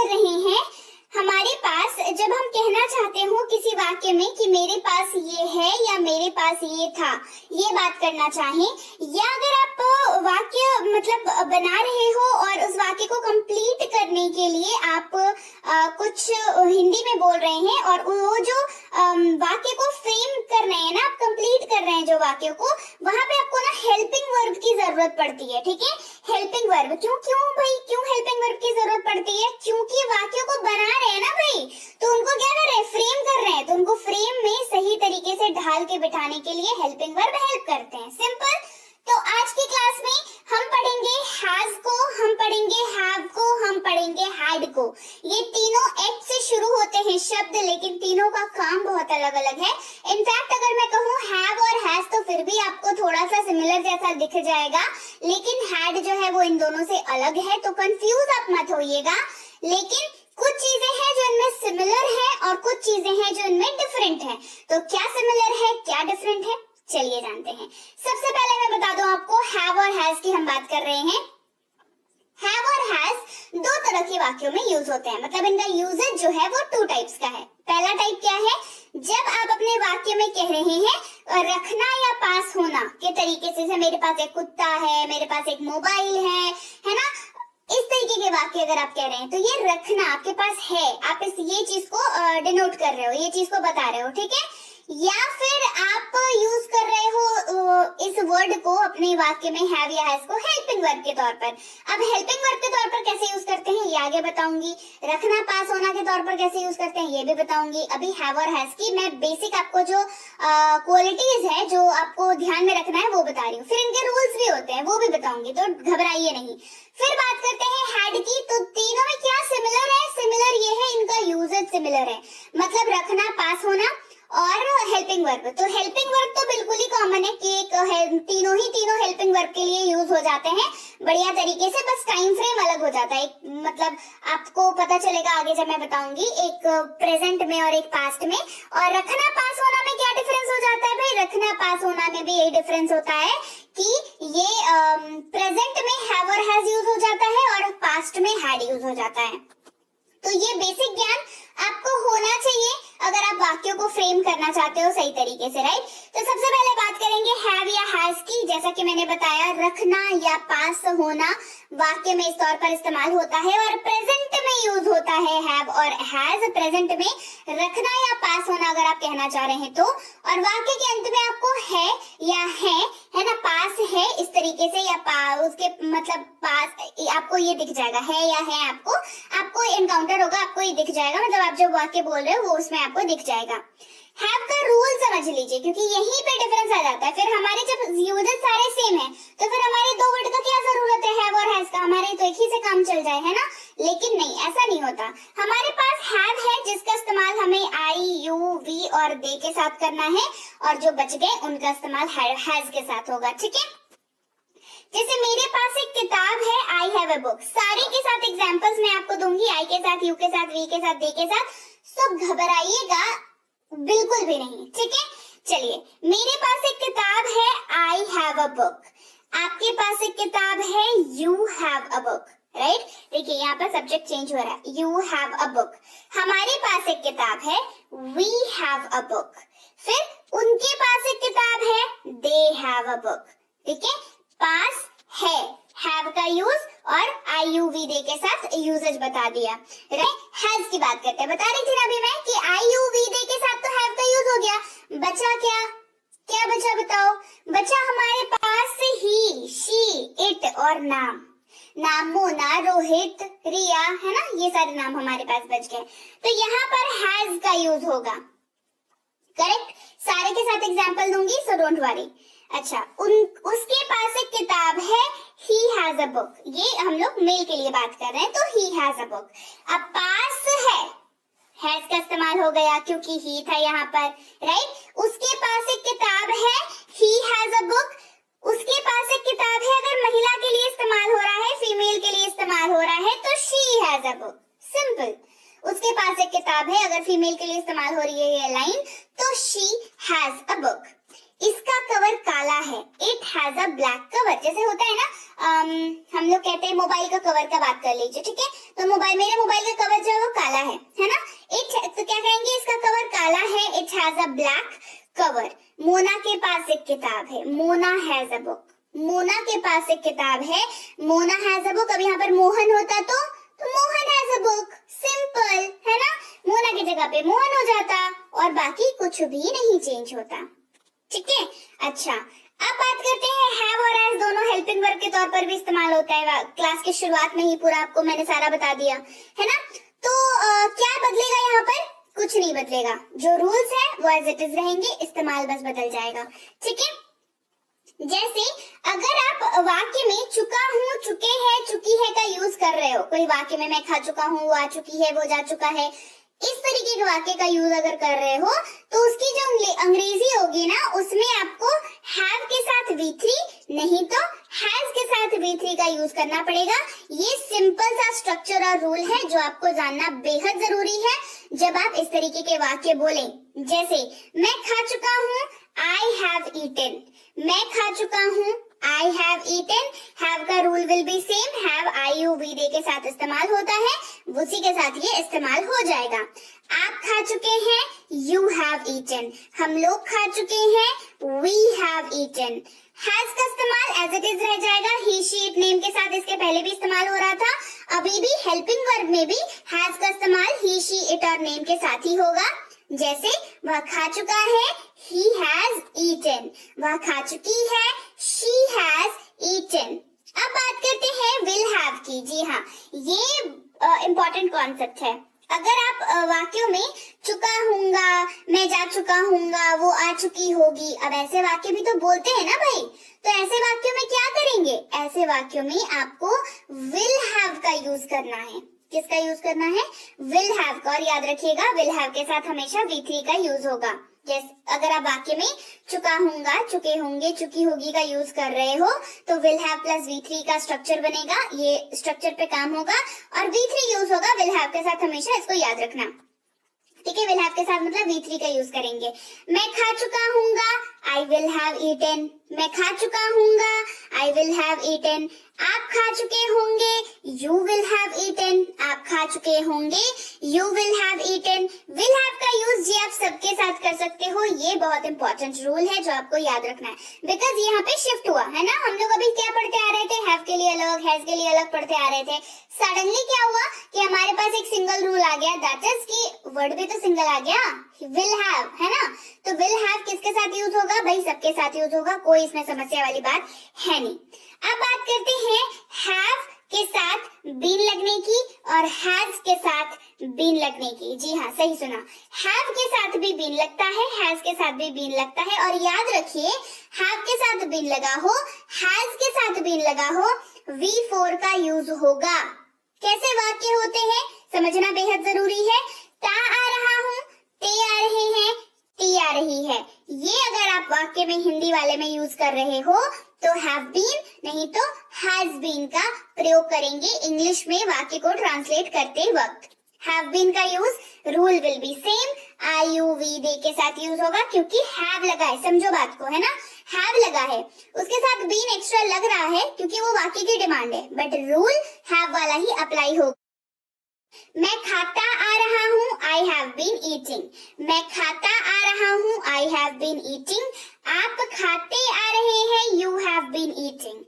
कर रहे हैं, हमारे पास जब हम कहना चाहते हो किसी वाक्य में कि मेरे पास ये है या मेरे पास ये था, ये बात करना चाहें, या अगर आप वाक्य मतलब बना रहे हो और उस वाक्य को कंप्लीट करने के लिए आप कुछ हिंदी में बोल रहे हैं और वो जो वाक्य को फ्रेम कर रहे हैं ना, आप कंप्लीट कर रहे हैं जो वाक्य को, वहां पे आपको ना हेल्पिंग वर्ब की जरूरत पड़ती है। ठीक है, हेल्पिंग वर्ब क्यों क्यों भाई क्यों हेल्पिंग वर्ब की जरूरत पड़ती है? क्योंकि वाक्यों को बना रहे हैं ना भाई, तो उनको क्या कर रहे हैं, फ्रेम कर रहे हैं, तो उनको फ्रेम में सही तरीके से ढाल के बिठाने के लिए हेल्पिंग वर्ब हेल्प करते हैं। सिंपल। तो आज की क्लास में हम पढ़ेंगे हैज को, हम पढ़ेंगे हैव को, हम पढ़ेंगे हैड को। ये तीनों एच से शुरू होते हैं शब्द, लेकिन तीनों का काम बहुत अलग अलग है। इनफैक्ट अगर मैं कहूँ हैव और हैज तो फिर भी आपको थोड़ा सा सिमिलर जैसा दिख जाएगा, लेकिन हैड जो है वो इन दोनों से अलग है, तो कंफ्यूज आप मत होइएगा। लेकिन कुछ चीजें हैं जो इनमें सिमिलर है और कुछ चीजें हैं जो इनमें डिफरेंट है। तो क्या सिमिलर है, क्या डिफरेंट है, चलिए जानते हैं। सबसे पहले मैं बता दूं आपको, हैव और हैज की हम बात कर रहे हैं। हैव और हैज दो तरह के वाक्यों में यूज होते हैं, मतलब इनका यूजेज जो है वो टू टाइप्स का है। पहला टाइप क्या है, जब आप अपने वाक्य में कह रहे हैं रखना या पास होना के तरीके से, जैसे मेरे पास एक कुत्ता है, मेरे पास एक मोबाइल है ना, इस तरीके के वाक्य अगर आप कह रहे हैं तो ये रखना आपके पास है, आप ये चीज को डिनोट कर रहे हो, ये चीज को बता रहे हो। ठीक है, या फिर आप यूज कर रहे हो इस वर्ड को अपने वाक्य में हैव या हैज को हेल्पिंग वर्ब के तौर पर। अब हेल्पिंग वर्ब के तौर पर कैसे यूज करते हैं ये आगे बताऊंगी, रखना पास होना के तौर पर कैसे यूज करते हैं ये भी बताऊंगी। अभी हैव और हैज की मैं बेसिक आपको जो क्वालिटीज है जो आपको ध्यान में रखना है वो बता रही हूँ, फिर इनके रूल्स भी होते हैं वो भी बताऊंगी, तो घबराइए नहीं। फिर बात करते हैं हैड की, तो तीनों में क्या सिमिलर है, सिमिलर ये है इनका यूजेज सिमिलर है, मतलब रखना पास होना और हेल्पिंग वर्ब। तो हेल्पिंग वर्ब तो बिल्कुल ही कॉमन है कि तीनों हेल्पिंग वर्ब के लिए यूज हो जाते हैं बढ़िया तरीके से, बस टाइम फ्रेम अलग हो जाता है। मतलब आपको पता चलेगा आगे जब मैं बताऊंगी, एक प्रेजेंट में और एक पास्ट में। और रखना पास होना में क्या डिफरेंस हो जाता है भाई, रखना पास होना में भी यही डिफरेंस होता है कि ये प्रेजेंट में हैव और हैज यूज हो जाता है और पास्ट में हैड यूज हो जाता है। तो ये बेसिक ज्ञान आपको होना चाहिए अगर आप वाक्यों को फ्रेम करना चाहते हो सही तरीके से, राइट। तो सबसे पहले बात करेंगे हैव या हैज की। जैसा कि मैंने बताया, रखना या पास होना वाक्य में इस तौर पर इस्तेमाल होता है और प्रेजेंट में यूज होता है हैव और हैज। प्रेजेंट में रखना या पास होना अगर आप कहना चाह रहे हैं तो, और वाक्य के अंत में आपको है या है ना, पास है इस तरीके से, या उसके मतलब पास आपको ये दिख जाएगा, है या है, आपको एनकाउंटर होगा, आपको ये दिख जाएगा, मतलब आप जो वाक्य बोल रहे हो वो उसमें आपको दिख जाएगा। हैव का रूल समझ लीजिए, क्योंकि यहीं पे डिफरेंस आ जाता है। फिर हमारे जब यूजेस सारे सेम है तो फिर हमारे दो वर्ड का क्या जरूरत है हैव और हैज का, हमारे तो एक ही से काम चल जाए, है ना। लेकिन नहीं, ऐसा नहीं होता। हमारे पास हैव है जिसका इस्तेमाल हमें आई, यू, वी और दे के साथ करना है, और जो बच गए उनका इस्तेमाल हैज के साथ होगा। ठीक है, जैसे मेरे पास एक किताब है, आई हैव अ बुक। सारे के साथ एग्जांपल्स मैं आपको दूंगी, आई के साथ, यू के साथ, वी के साथ, दे के साथ। सब घबराइएगा बिल्कुल भी नहीं। ठीक है, चलिए, मेरे पास एक किताब है, आई हैव अ बुक। आपके पास एक किताब है, you have a book, right. देखिए यहाँ पर सब्जेक्ट चेंज हो रहा है, यू हैव अ बुक। हमारे पास एक किताब है, वी हैव अ बुक। फिर उनके पास एक किताब है, दे हैव अ बुक। ठीक है, पास है, हैव का यूज और आई यू वी दे के साथ यूजेज बता दिया। हैज की बात करते हैं, बता रही थी ना अभी मैं कि आई यू वी दे के साथ तो हैव का यूज हो गया। बचा क्या, क्या बचा बताओ? बचा हमारे पास ही, शी, इट और नाम। नाम मोना, रोहित, रिया, है ना, ये सारे नाम हमारे पास बच गए। तो यहाँ पर हैज का यूज होगा, करेक्ट। सारे के साथ एग्जाम्पल दूंगी, सो डोंट वरी। अच्छा, उसके पास एक किताब है, he has a book। ये हम लोग मेल के लिए बात कर रहे हैं, तो he has a book। अब पास है, has का इस्तेमाल हो गया क्योंकि he था यहाँ पर, राइट। उसके पास एक किताब है, he has a book। उसके पास एक किताब है, अगर महिला के लिए इस्तेमाल हो रहा है, फीमेल के लिए इस्तेमाल हो रहा है, तो she has a book। Simple. उसके पास एक किताब है, अगर फीमेल के लिए इस्तेमाल हो रही है ये लाइन, तो she has a book। इसका कवर काला है। It has a black cover. जैसे होता है ना, हम लोग कहते हैं मोबाइल का कवर का बात कर लीजिए, ठीक है। तो मेरे मोबाइल का कवर जो है वो काला है ना। तो क्या कहेंगे, इसका कवर काला है। It has a black cover. Mona के पास एक किताब है। Mona has a book. Mona के पास एक किताब है। Mona has a book. अब यहाँ पर मोहन होता तो Mohan has a book. Simple है ना। मोना की जगह पे मोहन हो जाता और बाकी कुछ भी नहीं चेंज होता, ठीक है। अच्छा, अब बात करते हैं हैव और हैज दोनों हेल्पिंग वर्ब के तौर पर भी इस्तेमाल होता है। क्लास की शुरुआत में ही पूरा आपको मैंने सारा बता दिया है ना। तो क्या बदलेगा यहाँ पर? कुछ नहीं बदलेगा। जो रूल्स है वो एज इट इज रहेंगे, इस्तेमाल बस बदल जाएगा, ठीक है। जैसे अगर आप वाक्य में चुका हूँ, चुके हैं, चुकी है का यूज कर रहे हो, कोई वाक्य में मैं खा चुका हूँ, वो आ चुकी है, वो जा चुका है, इस तरीके के वाक्य का यूज अगर कर रहे हो तो उसकी जो अंग्रेजी होगी ना, उसमें आपको हैव के साथ V3 नहीं तो हैज के साथ V3 का यूज करना पड़ेगा। ये सिंपल सा स्ट्रक्चर और रूल है जो आपको जानना बेहद जरूरी है जब आप इस तरीके के वाक्य बोलें। जैसे मैं खा चुका हूँ, I have eaten। मैं खा चुका हूँ, I have eaten। have का rule will be same. have IUVD के साथ इस्तेमाल होता है, उसी के साथ ये इस्तेमाल हो जाएगा। आप खा चुके हैं, you have eaten। हम लोग खा चुके हैं, we have eaten। has का इस्तेमाल एज इट इज रह जाएगा। he she it नेम के साथ इसके पहले भी इस्तेमाल हो रहा था, अभी भी हेल्पिंग वर्ब में भी has का इस्तेमाल he she it और नेम के साथ ही होगा। जैसे वह खा चुका है, he has eaten। वह खा चुकी है, she has eaten। अब बात करते हैं will have की। जी हाँ, ये इम्पोर्टेंट कॉन्सेप्ट है। अगर आप वाक्यों में चुका हूँगा, मैं जा चुका हूँगा, वो आ चुकी होगी, अब ऐसे वाक्य भी तो बोलते हैं ना भाई, तो ऐसे वाक्यों में क्या करेंगे? ऐसे वाक्यों में आपको will have का यूज करना है। किसका यूज करना है? will have का। और याद रखिएगा will have के साथ हमेशा V3 का यूज होगा। जैसे अगर आप वाक्य में चुका हूँगा, चुके होंगे, चुकी होगी का यूज कर रहे हो तो will have प्लस V3 का स्ट्रक्चर बनेगा। ये स्ट्रक्चर पे काम होगा और V3 यूज होगा will have के साथ हमेशा, इसको याद रखना, ठीक है। will have के साथ मतलब V3 का यूज करेंगे। मैं खा चुका हूँगा, I will have eaten। मैं खा चुका हूँगा, I will have eaten। आप खा चुके होंगे, you will have eaten। आप खा चुके होंगे, you will have eaten। will have का यूज जी आप सबके साथ कर सकते हो। ये बहुत इंपॉर्टेंट रूल है जो आपको याद रखना है, बिकॉज यहाँ पे शिफ्ट हुआ है ना। हम लोग अभी क्या पढ़ते आ रहे थे? हैव के लिए अलग, हैज के लिए अलग पढ़ते आ रहे थे। सडनली क्या हुआ कि हमारे पास एक सिंगल रूल आ गया, दैट इज कि वर्ड भी तो सिंगल आ गया, will have, है ना। तो will have किसके साथ यूज होगा? भाई सबके साथ यूज होगा, कोई इसमें समस्या वाली बात है नहीं। अब बात करते हैं have के साथ बीन लगने की और has के साथ बीन लगने की। जी हाँ, सही सुना, have के साथ भी बीन लगता है, has के साथ भी बीन लगता है। और याद रखिए, have के साथ बीन लगा हो, has के साथ बीन लगा हो, V4 का यूज होगा। कैसे वाक्य होते हैं समझना बेहद जरूरी है। ता आ रहा हूँ, ते आ रहे हैं, ती आ रही है। ये अगर आप वाक्य में हिंदी वाले में यूज कर रहे हो तो हैव बीन नहीं तो हैज बीन का प्रयोग करेंगे इंग्लिश में वाक्य को ट्रांसलेट करते वक्त। हैव बीन का use rule will be same, IUVD के साथ यूज होगा क्योंकि हैव लगा है, समझो बात को, है ना। हैव लगा है, उसके साथ बीन एक्स्ट्रा लग रहा है क्योंकि वो वाक्य की डिमांड है, बट रूल हैव वाला ही अप्लाई होगा। मैं खाता आ रहा हूँ, I have been eating। मैं खाता आ रहा हूँ, I have been eating। आप खाते आ रहे हैं, you have been eating।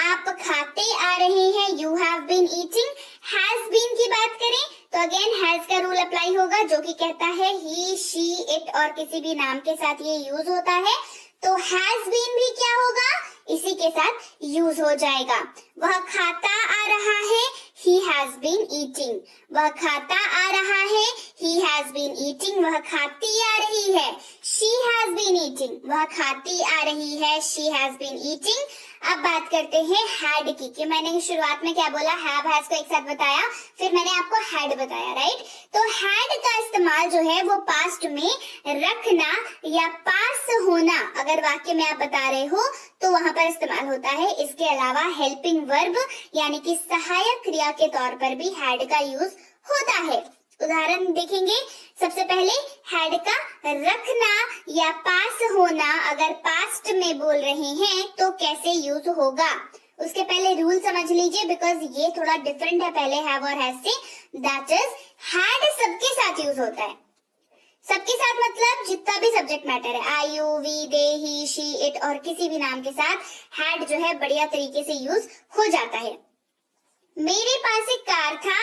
आप खाते आ रहे हैं, you have been eating। has been की बात करें तो अगेन has का रूल अप्लाई होगा जो कि कहता है he, she, it और किसी भी नाम के साथ ये यूज होता है। तो has been भी क्या होगा? इसी के साथ यूज हो जाएगा। वह खाता आ रहा है, he has been eating। वह खाता आ रहा है, he has been eating। वह खाती आ रही है, she has been eating। वह खाती आ रही है, she has been eating। अब बात करते हैं had की, कि मैंने शुरुआत में क्या बोला, have has को एक साथ बताया, फिर मैंने आपको had बताया, राइट। तो had का इस्तेमाल जो है वो पास्ट में रखना या पास होना अगर वाक्य में आप बता रहे हो तो वहां पर इस्तेमाल होता है। इसके अलावा हेल्पिंग वर्ब यानी कि सहायक क्रिया के तौर पर भी had का यूज होता है। उदाहरण देखेंगे। सबसे पहले हैड का रखना या पास होना अगर पास्ट में बोल रहे हैं तो कैसे यूज होगा। उसके पहले रूल समझ लीजिए, बिकॉज ये थोड़ा डिफरेंट है पहले हैव और हैज से। दैट इज हैड सबके साथ यूज होता है। सबके साथ मतलब जितना भी सब्जेक्ट मैटर है, I you we they he she it और किसी भी नाम के साथ हैड जो है बढ़िया तरीके से यूज हो जाता है। मेरे पास एक कार था,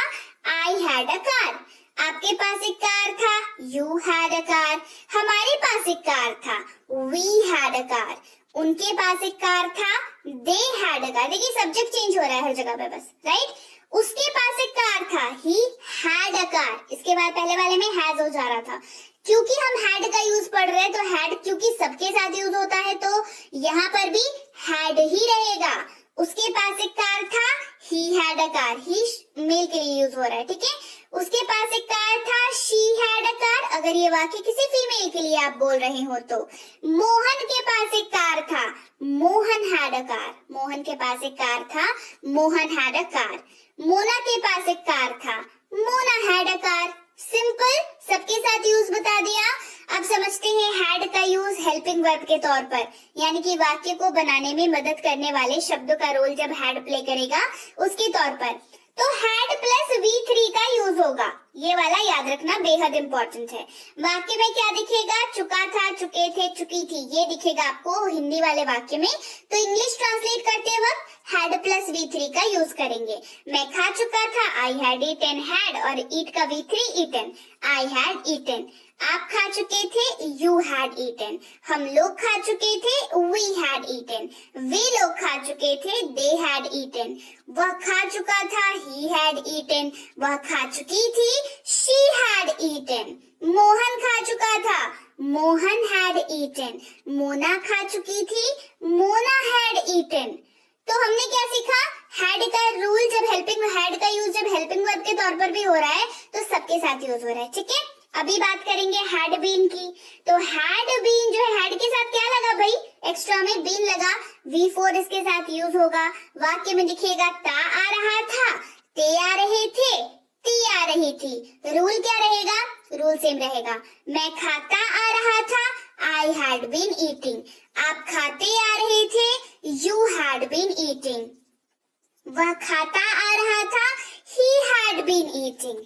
आई हैड अ कार। आपके पास एक कार था, यू हैड अ कार। हमारे पास एक कार था, वी हैड अ कार। उनके पास एक कार था, दे हैड अ कार। देखिए सब्जेक्ट चेंज हो रहा है हर जगह पे बस, राइट। उसके पास एक कार था, ही हैड अ कार। इसके बाद पहले वाले में हैज हो जा रहा था। क्योंकि हम हैड का यूज पढ़ रहे हैं तो हैड क्योंकि सबके साथ यूज होता है तो यहाँ पर भी हैड ही रहेगा। उसके पास एक कार था, he had a car. He male के लिए यूज हो रहा है, ठीक है। उसके पास एक कार था, शी हैड अ कार। अगर ये वाक्य किसी फीमेल के लिए आप बोल रहे हो तो। मोहन के पास एक कार था, Mohan had a car. Mohan के पास एक कार था, Mohan had a car. Mona के पास एक कार था, Mona had a car. Simple, सबके साथ यूज बता दिया। अब समझते हैं हैड का यूज हेल्पिंग वर्ब के तौर पर, यानी कि वाक्य को बनाने में मदद करने वाले शब्द का रोल जब हैड प्ले करेगा उसके तौर पर। तो हैड प्लस V3 का यूज होगा। ये वाला याद रखना बेहद इंपॉर्टेंट है। वाक्य में क्या दिखेगा, चुका था, चुके थे, चुकी थी, ये दिखेगा आपको हिंदी वाले वाक्य में। तो इंग्लिश ट्रांसलेट करते वक्त हैड प्लस V3 का यूज करेंगे। मैं खा चुका था, आई हैड ईटन, हैड और ईट का V3 eaten, I had eaten. आप खा चुके थे, यू हैड ईटन। हम लोग खा चुके थे, वी हैड ईटन। वे लोग खा चुके थे, दे हैड ईटन। वह खा चुका था, ही हैड ईटन। वह खा चुकी थी, शी हैड ईटन। मोहन खा चुका था, मोहन हैड ईटन। मोना खा चुकी थी, मोना हैड ईटन। तो हमने क्या सीखा, हैड का रूल जब हेल्पिंग, हैड का यूज जब हेल्पिंग वर्ब के तौर पर भी हो रहा है तो सबके साथ यूज हो रहा है, ठीक है। अभी बात करेंगे हैड बीन की। तो हैड बीन जो है, हैड के साथ क्या लगा भाई, एक्स्ट्रा में बीन लगा, V4 इसके साथ यूज होगा। वाक्य में दिखेगा ता आ रहा था, ते आ रहे थे, ती आ रही थी। रूल क्या रहेगा, रूल सेम रहेगा। मैं खाता आ रहा था, आई हैड बीन ईटिंग। आप खाते आ रहे थे, यू हैड बीन ईटिंग। वह खाता आ रहा था, ही हैड बीन ईटिंग।